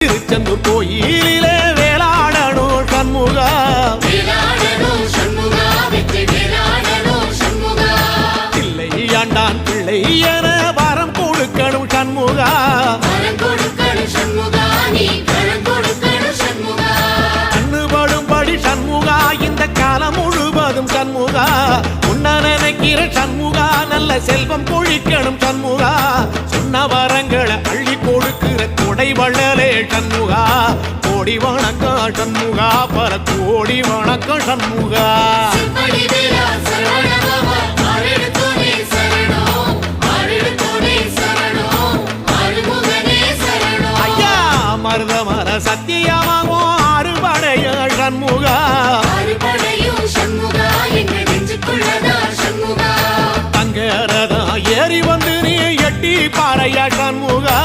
திருச்செந்தூர் கோயிலிலே வேளாடணும் சண்முகா, பிள்ளை ஆண்டான் பிள்ளை என வரம் கொடுக்கணும் சண்முகா, கண்ணுபடும்படி சண்முகா இந்த காலம் முழுவதும் சண்முகா, உன்ன நினைக்கிற சண்முகா நல்ல செல்வம் பொழிக்கணும் சண்முகா, சொன்ன வரங்களை அள்ளி கொடுக்கிற கொடை வள்ளலே சண்முகா, கோடி வணக்கம் சண்முகா, பல கோடி வணக்கம் சண்முகா. ஐயா மருதமர சத்தியமாகும் அறுபடைய சண்முகா, தங்கரதா ஏறி வந்து நீ எட்டி பாறையா சண்முகா.